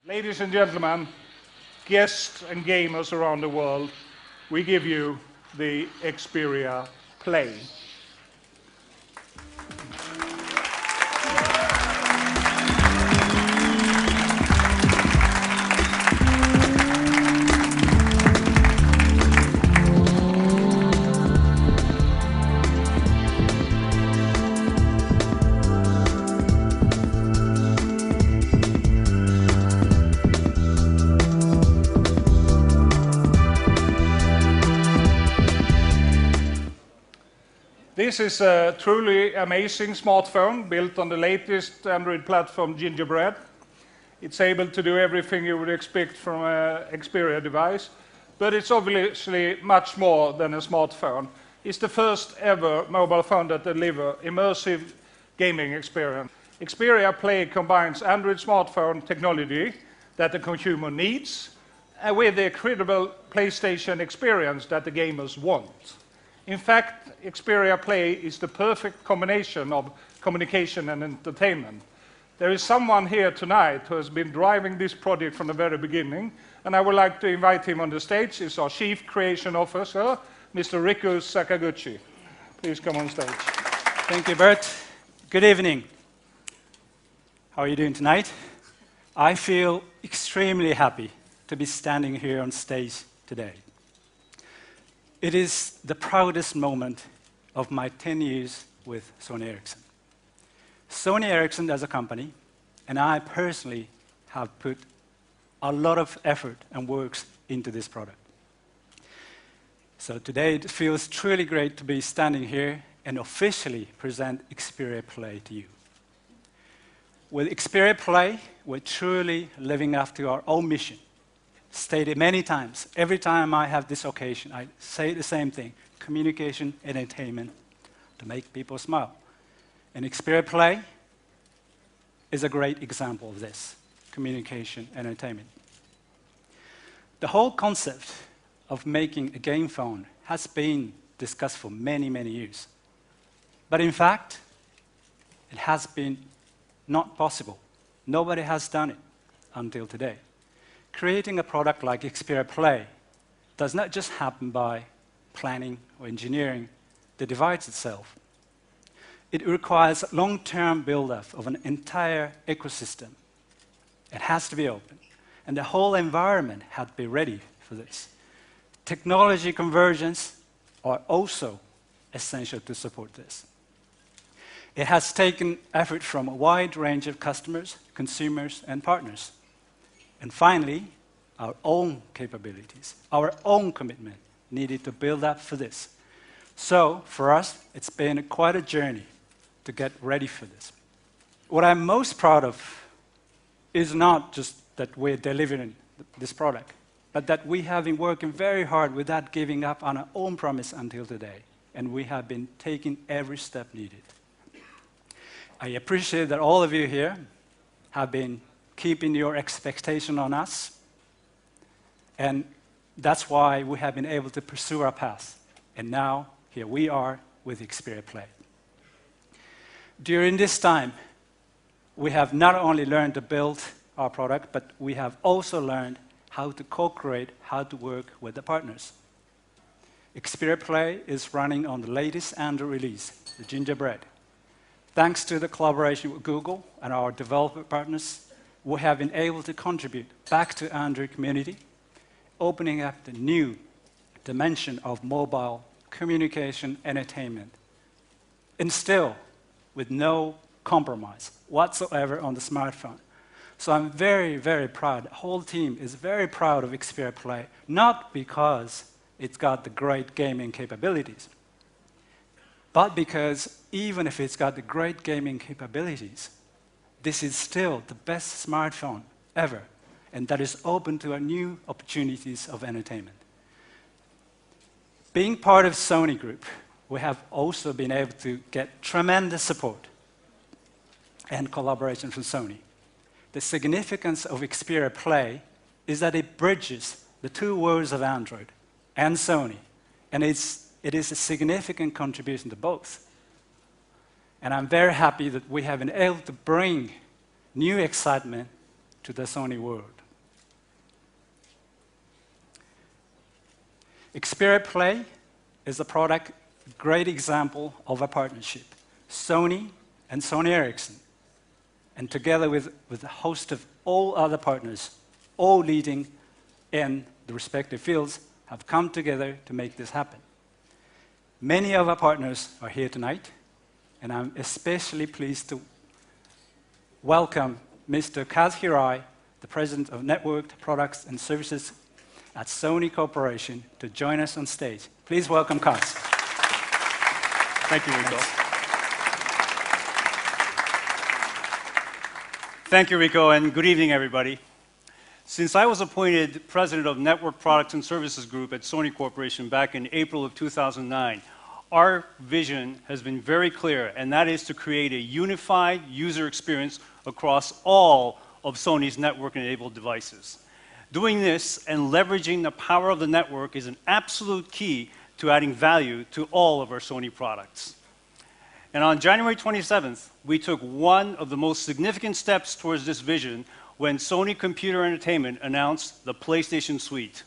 Ladies and gentlemen, guests and gamers around the world, we give you the Xperia Play. This is a truly amazing smartphone built on the latest Android platform, Gingerbread. It's able to do everything you would expect from an Xperia device, but it's obviously much more than a smartphone. It's the first ever mobile phone that delivers immersive gaming experience. Xperia Play combines Android smartphone technology that the consumer needs with the incredible PlayStation experience that the gamers want. In fact, Xperia Play is the perfect combination of communication and entertainment. There is someone here tonight who has been driving this project from the very beginning, and I would like to invite him on the stage. It's our Chief Creation Officer, Mr. Riku Sakaguchi. Please come on stage. Thank you, Bert. Good evening. How are you doing tonight? I feel extremely happy to be standing here on stage today. It is the proudest moment of my 10 years with Sony Ericsson. Sony Ericsson as a company, and I personally have put a lot of effort and works into this product. So today it feels truly great to be standing here and officially present Xperia Play to you. With Xperia Play, we're truly living up to our own mission. Stated many times, every time I have this occasion, I say the same thing: communication, entertainment, to make people smile. And Xperia Play is a great example of this: communication, entertainment. The whole concept of making a game phone has been discussed for many, many years. But in fact, it has been not possible. Nobody has done it until today. Creating a product like Xperia Play does not just happen by planning or engineering the device itself. It requires long-term build-up of an entire ecosystem. It has to be open, and the whole environment had to be ready for this. Technology convergence are also essential to support this. It has taken effort from a wide range of customers, consumers, and partners. And finally, our own capabilities, our own commitment needed to build up for this. So for us, it's been quite a journey to get ready for this. What I'm most proud of is not just that we're delivering this product, but that we have been working very hard without giving up on our own promise until today. And we have been taking every step needed. I appreciate that all of you here have been keeping your expectation on us. And that's why we have been able to pursue our path. And now, here we are with Xperia Play. During this time, we have not only learned to build our product, but we have also learned how to co-create, how to work with the partners. Xperia Play is running on the latest Android release, the Gingerbread. Thanks to the collaboration with Google and our developer partners, we have been able to contribute back to the Android community, opening up the new dimension of mobile communication entertainment, and still with no compromise whatsoever on the smartphone. So I'm very, very proud. The whole team is very proud of Xperia Play, not because it's got the great gaming capabilities, but because even if it's got the great gaming capabilities, this is still the best smartphone ever, and that is open to new opportunities of entertainment. Being part of Sony Group, we have also been able to get tremendous support and collaboration from Sony. The significance of Xperia Play is that it bridges the two worlds of Android and Sony, and it is a significant contribution to both. And I'm very happy that we have been able to bring new excitement to the Sony world. Xperia Play is a great example of a partnership. Sony and Sony Ericsson, and together with a host of all other partners, all leading in the respective fields, have come together to make this happen. Many of our partners are here tonight, and I'm especially pleased to welcome Mr. Kaz Hirai, the President of Networked Products and Services at Sony Corporation, to join us on stage. Please welcome Kaz. Thank you, Rico. Thank you, Rico, and good evening, everybody. Since I was appointed President of Network Products and Services Group at Sony Corporation back in April of 2009, our vision has been very clear, and that is to create a unified user experience across all of Sony's network-enabled devices. Doing this and leveraging the power of the network is an absolute key to adding value to all of our Sony products. And on January 27th, we took one of the most significant steps towards this vision when Sony Computer Entertainment announced the PlayStation Suite.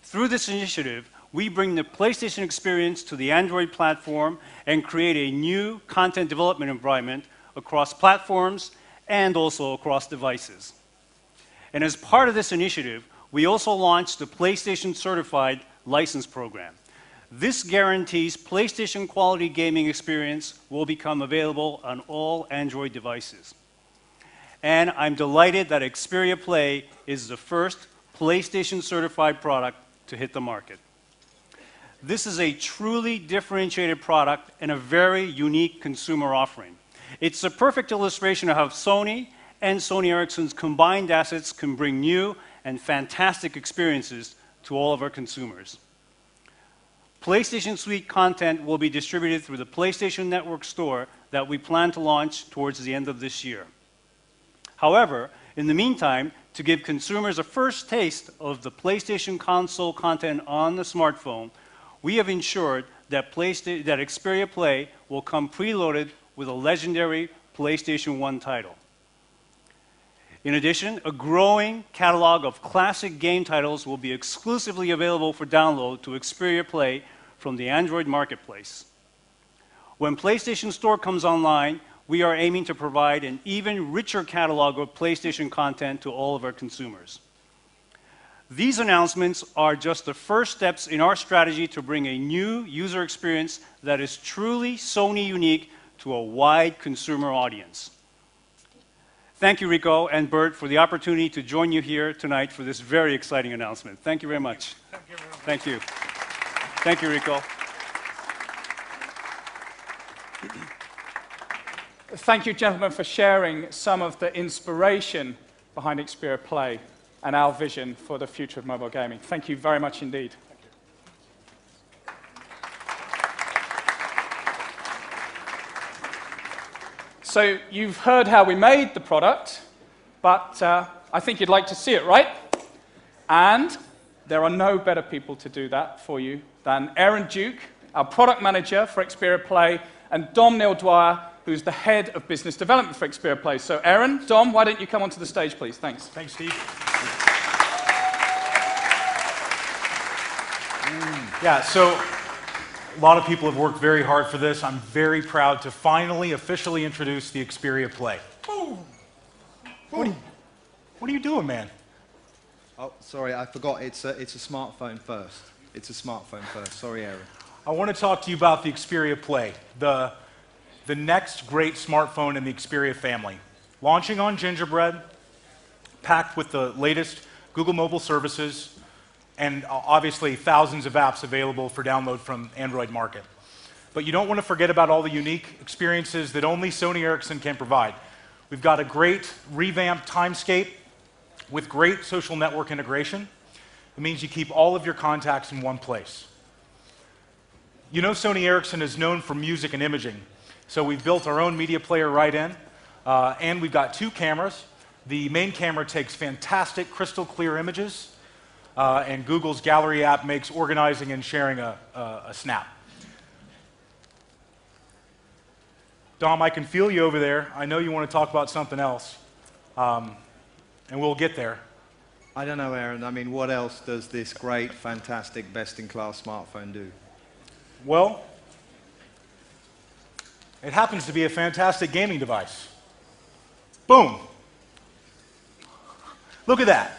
Through this initiative, we bring the PlayStation experience to the Android platform and create a new content development environment across platforms and also across devices. And as part of this initiative, we also launched the PlayStation Certified License Program. This guarantees PlayStation quality gaming experience will become available on all Android devices. And I'm delighted that Xperia Play is the first PlayStation certified product to hit the market. This is a truly differentiated product and a very unique consumer offering. It's a perfect illustration of how Sony and Sony Ericsson's combined assets can bring new and fantastic experiences to all of our consumers. PlayStation Suite content will be distributed through the PlayStation Network store that we plan to launch towards the end of this year. However, in the meantime, to give consumers a first taste of the PlayStation console content on the smartphone, we have ensured that Xperia Play will come preloaded with a legendary PlayStation 1 title. In addition, a growing catalog of classic game titles will be exclusively available for download to Xperia Play from the Android marketplace. When PlayStation Store comes online, we are aiming to provide an even richer catalog of PlayStation content to all of our consumers. These announcements are just the first steps in our strategy to bring a new user experience that is truly Sony unique to a wide consumer audience. Thank you, Rico and Bert, for the opportunity to join you here tonight for this very exciting announcement. Thank you very much. Thank you. Thank you, Rico. Thank you, gentlemen, for sharing some of the inspiration behind Xperia Play and our vision for the future of mobile gaming. Thank you very much indeed. So you've heard how we made the product, but I think you'd like to see it, right? And there are no better people to do that for you than Aaron Duke, our product manager for Xperia Play, and Dom Neil-Dwyer, who's the head of business development for Xperia Play. So Aaron, Dom, why don't you come onto the stage, please? Thanks. Thanks, Steve. Yeah, so a lot of people have worked very hard for this. I'm very proud to finally officially introduce the Xperia Play. What are you doing, man? Oh, sorry, I forgot. It's a smartphone first. It's a smartphone first. Sorry, Aaron. I want to talk to you about the Xperia Play, the next great smartphone in the Xperia family. Launching on Gingerbread, packed with the latest Google mobile services, and obviously thousands of apps available for download from Android market. But you don't want to forget about all the unique experiences that only Sony Ericsson can provide. We've got a great revamped timescape with great social network integration. It means you keep all of your contacts in one place. You know Sony Ericsson is known for music and imaging, so we've built our own media player right in, and we've got two cameras. The main camera takes fantastic crystal clear images, and Google's Gallery app makes organizing and sharing a snap. Dom, I can feel you over there. I know you want to talk about something else. and we'll get there. I don't know, Aaron. I mean, what else does this great, fantastic, best-in-class smartphone do? Well, it happens to be a fantastic gaming device. Boom. Look at that.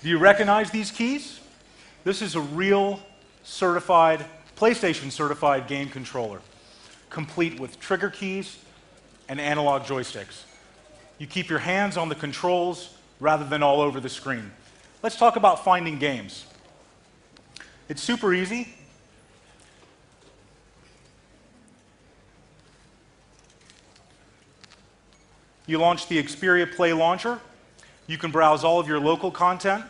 Do you recognize these keys? This is a real certified, PlayStation-certified game controller, complete with trigger keys and analog joysticks. You keep your hands on the controls rather than all over the screen. Let's talk about finding games. It's super easy. You launch the Xperia Play Launcher. You can browse all of your local content,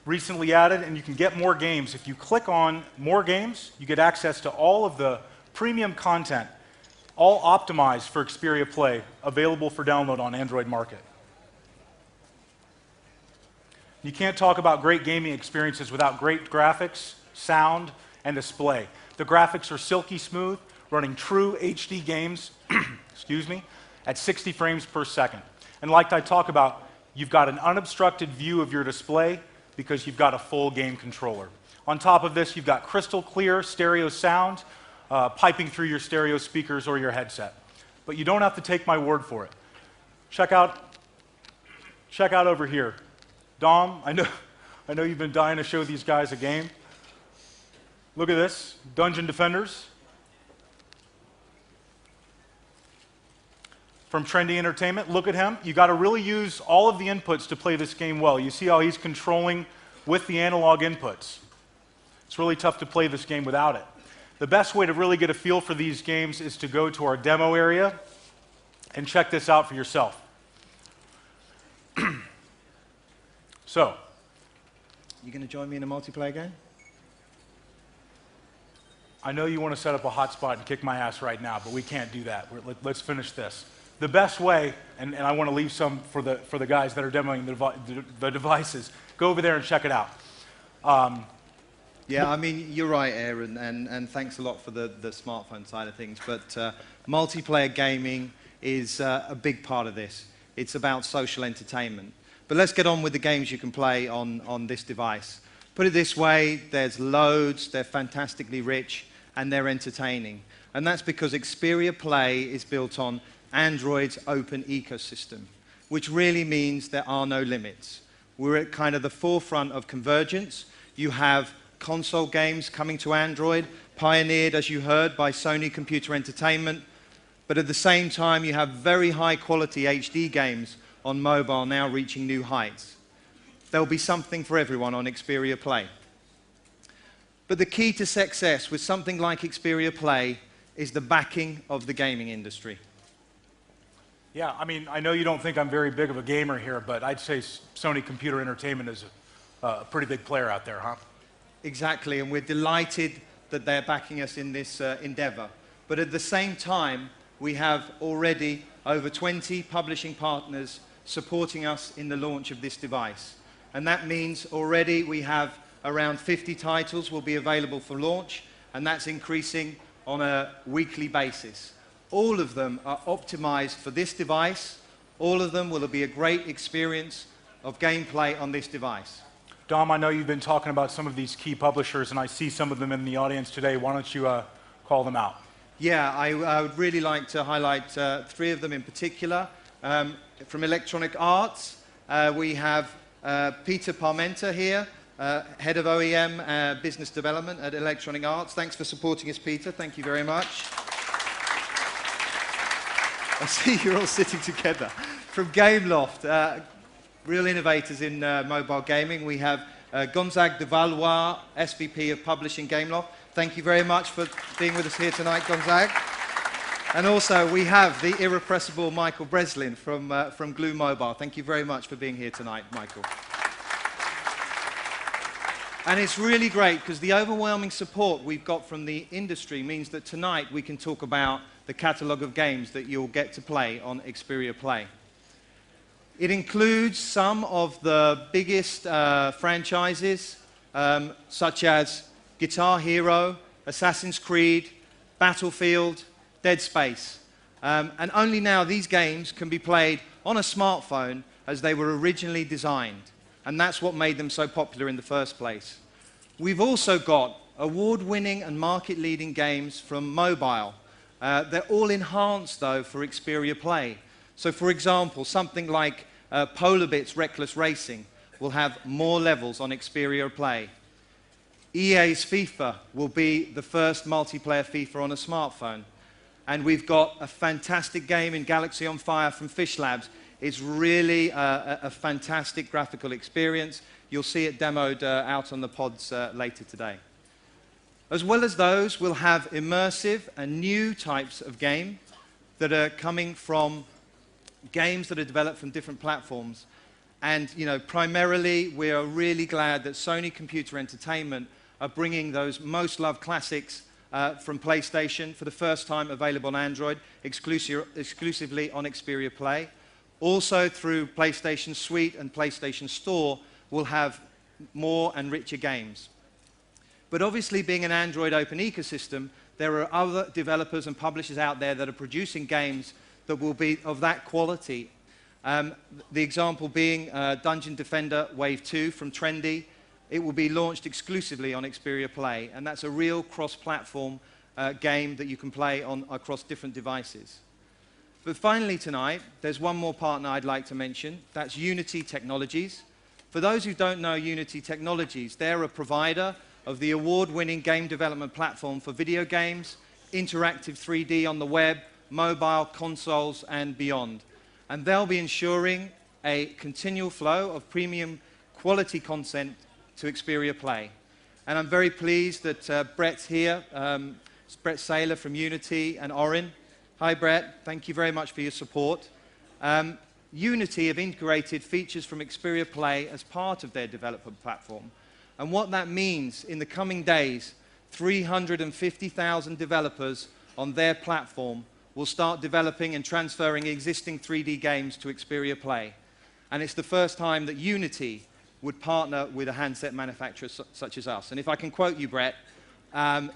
recently added, and you can get more games. If you click on more games, you get access to all of the premium content, all optimized for Xperia Play, available for download on Android Market. You can't talk about great gaming experiences without great graphics, sound, and display. The graphics are silky smooth, running true HD games, excuse me, at 60 frames per second. And like I talk about, you've got an unobstructed view of your display because you've got a full game controller. On top of this, you've got crystal clear stereo sound piping through your stereo speakers or your headset. But you don't have to take my word for it. Check out over here. Dom, I know you've been dying to show these guys a game. Look at this, Dungeon Defenders. From Trendy Entertainment, look at him. You got to really use all of the inputs to play this game well. You see how he's controlling with the analog inputs. It's really tough to play this game without it. The best way to really get a feel for these games is to go to our demo area and check this out for yourself. So, You going to join me in a multiplayer game? I know you want to set up a hotspot and kick my ass right now, but we can't do that. Let's finish this. The best way, and I want to leave some for the guys that are demoing the devices, go over there and check it out. Yeah, I mean, you're right, Aaron, and thanks a lot for the smartphone side of things, but multiplayer gaming is a big part of this. It's about social entertainment. But let's get on with the games you can play on this device. Put it this way, there's loads, they're fantastically rich, and they're entertaining. And that's because Xperia Play is built on Android's open ecosystem, which really means there are no limits. We're at kind of the forefront of convergence. You have console games coming to Android, pioneered, as you heard, by Sony Computer Entertainment. But at the same time, you have very high quality HD games on mobile now reaching new heights. There'll be something for everyone on Xperia Play. But the key to success with something like Xperia Play is the backing of the gaming industry. Yeah, I mean, I know you don't think I'm very big of a gamer here, but I'd say Sony Computer Entertainment is a pretty big player out there, huh? Exactly, and we're delighted that they're backing us in this endeavor. But at the same time, we have already over 20 publishing partners supporting us in the launch of this device. And that means already we have around 50 titles will be available for launch, and that's increasing on a weekly basis. All of them are optimized for this device. All of them will be a great experience of gameplay on this device. Dom, I know you've been talking about some of these key publishers, and I see some of them in the audience today. Why don't you call them out? Yeah, I would really like to highlight three of them in particular. From Electronic Arts, we have Peter Parmenter here, Head of OEM Business Development at Electronic Arts. Thanks for supporting us, Peter. Thank you very much. I see you're all sitting together. From Gameloft, real innovators in mobile gaming, we have Gonzague de Valois, SVP of Publishing Gameloft. Thank you very much for being with us here tonight, Gonzague. And also, we have the irrepressible Michael Breslin from Glue Mobile. Thank you very much for being here tonight, Michael. And it's really great because the overwhelming support we've got from the industry means that tonight we can talk about the catalogue of games that you'll get to play on Xperia Play. It includes some of the biggest franchises, such as Guitar Hero, Assassin's Creed, Battlefield, Dead Space. And only now these games can be played on a smartphone as they were originally designed. And that's what made them so popular in the first place. We've also got award-winning and market-leading games from mobile. They're all enhanced, though, for Xperia Play. So, for example, something like Polarbit's Reckless Racing will have more levels on Xperia Play. EA's FIFA will be the first multiplayer FIFA on a smartphone. And we've got a fantastic game in Galaxy on Fire from Fish Labs. It's really a fantastic graphical experience. You'll see it demoed out on the pods later today. As well as those, we'll have immersive and new types of game that are coming from games that are developed from different platforms. And, you know, primarily, we are really glad that Sony Computer Entertainment are bringing those most loved classics from PlayStation for the first time available on Android, exclusively on Xperia Play. Also, through PlayStation Suite and PlayStation Store, we'll have more and richer games. But obviously, being an Android open ecosystem, there are other developers and publishers out there that are producing games that will be of that quality. The example being Dungeon Defender Wave 2 from Trendy. It will be launched exclusively on Xperia Play, and that's a real cross-platform game that you can play across different devices. But finally tonight, there's one more partner I'd like to mention. That's Unity Technologies. For those who don't know Unity Technologies, they're a provider of the award-winning game development platform for video games, interactive 3D on the web, mobile, consoles, and beyond. And they'll be ensuring a continual flow of premium quality content to Xperia Play. And I'm very pleased that Brett's here, Brett Saylor from Unity, and Orin. Hi, Brett. Thank you very much for your support. Unity have integrated features from Xperia Play as part of their development platform. And what that means, in the coming days, 350,000 developers on their platform will start developing and transferring existing 3D games to Xperia Play. And it's the first time that Unity would partner with a handset manufacturer such as us. And if I can quote you, Brett,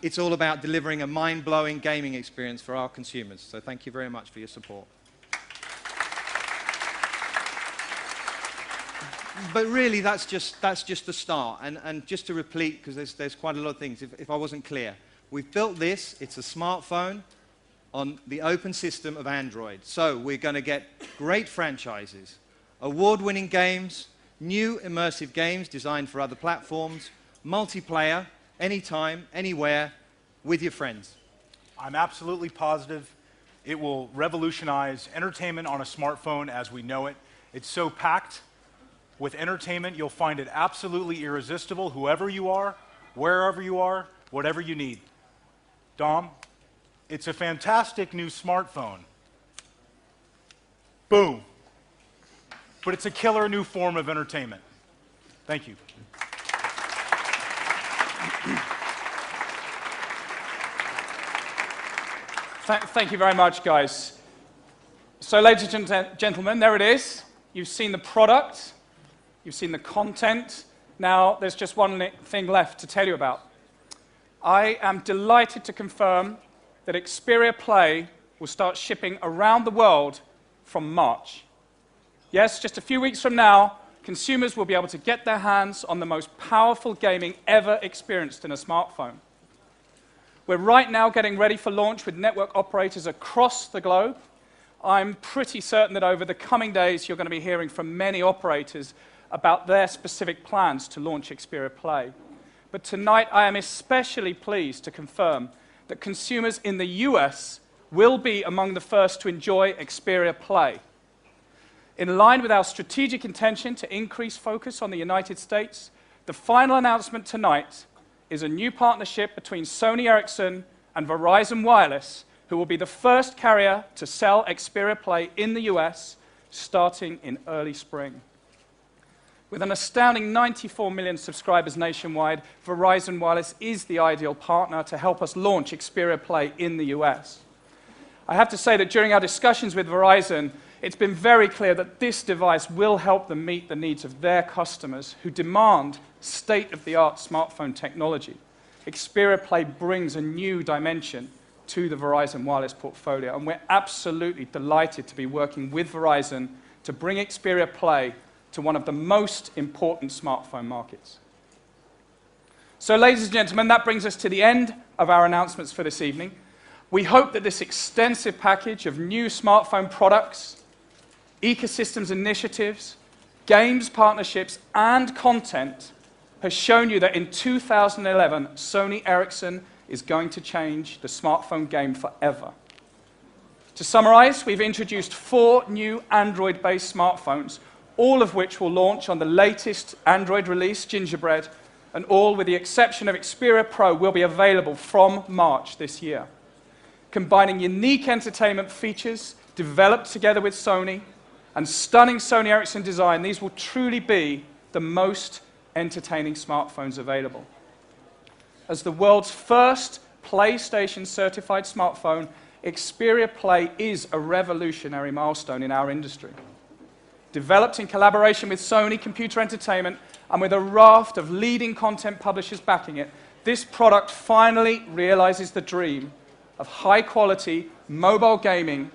it's all about delivering a mind-blowing gaming experience for our consumers. So thank you very much for your support. But really, that's just the start. And just to repeat, because there's quite a lot of things, if I wasn't clear, we've built this. It's a smartphone on the open system of Android. So we're going to get great franchises, award-winning games, new immersive games designed for other platforms, multiplayer, anytime, anywhere, with your friends. I'm absolutely positive it will revolutionize entertainment on a smartphone as we know it. It's so packed with entertainment, you'll find it absolutely irresistible, whoever you are, wherever you are, whatever you need. Dom, it's a fantastic new smartphone. Boom. But it's a killer new form of entertainment. Thank you. Thank you very much, guys. So, ladies and gentlemen, there it is. You've seen the product. You've seen the content. Now, there's just one thing left to tell you about. I am delighted to confirm that Xperia Play will start shipping around the world from March. Yes, just a few weeks from now, consumers will be able to get their hands on the most powerful gaming ever experienced in a smartphone. We're right now getting ready for launch with network operators across the globe. I'm pretty certain that over the coming days, you're going to be hearing from many operators about their specific plans to launch Xperia Play. But tonight, I am especially pleased to confirm that consumers in the US will be among the first to enjoy Xperia Play. In line with our strategic intention to increase focus on the United States, the final announcement tonight is a new partnership between Sony Ericsson and Verizon Wireless, who will be the first carrier to sell Xperia Play in the US, starting in early spring. With an astounding 94 million subscribers nationwide, Verizon Wireless is the ideal partner to help us launch Xperia Play in the US. I have to say that during our discussions with Verizon, it's been very clear that this device will help them meet the needs of their customers who demand state-of-the-art smartphone technology. Xperia Play brings a new dimension to the Verizon Wireless portfolio, and we're absolutely delighted to be working with Verizon to bring Xperia Play to one of the most important smartphone markets. So, ladies and gentlemen, that brings us to the end of our announcements for this evening. We hope that this extensive package of new smartphone products, ecosystems initiatives, games partnerships, and content has shown you that in 2011, Sony Ericsson is going to change the smartphone game forever. To summarize, we've introduced 4 new Android-based smartphones, all of which will launch on the latest Android release, Gingerbread, and all, with the exception of Xperia Pro, will be available from March this year. Combining unique entertainment features developed together with Sony and stunning Sony Ericsson design, these will truly be the most entertaining smartphones available. As the world's first PlayStation-certified smartphone, Xperia Play is a revolutionary milestone in our industry. Developed in collaboration with Sony Computer Entertainment and with a raft of leading content publishers backing it, this product finally realizes the dream of high-quality mobile gaming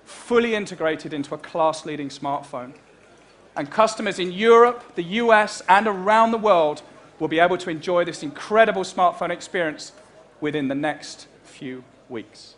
fully integrated into a class-leading smartphone. And customers in Europe, the US, and around the world will be able to enjoy this incredible smartphone experience within the next few weeks.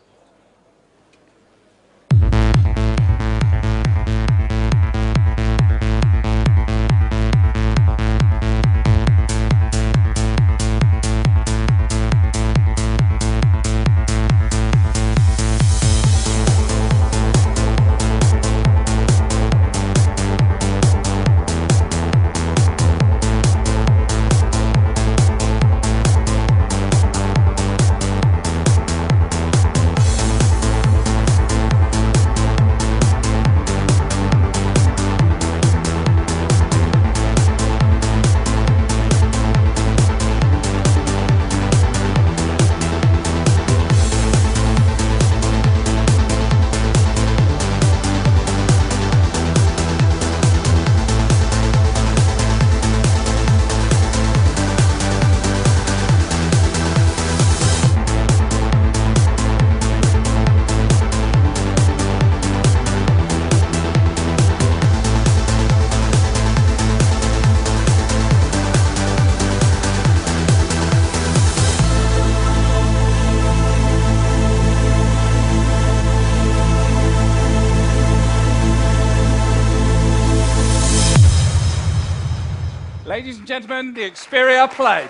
Ladies and gentlemen, the Xperia Play.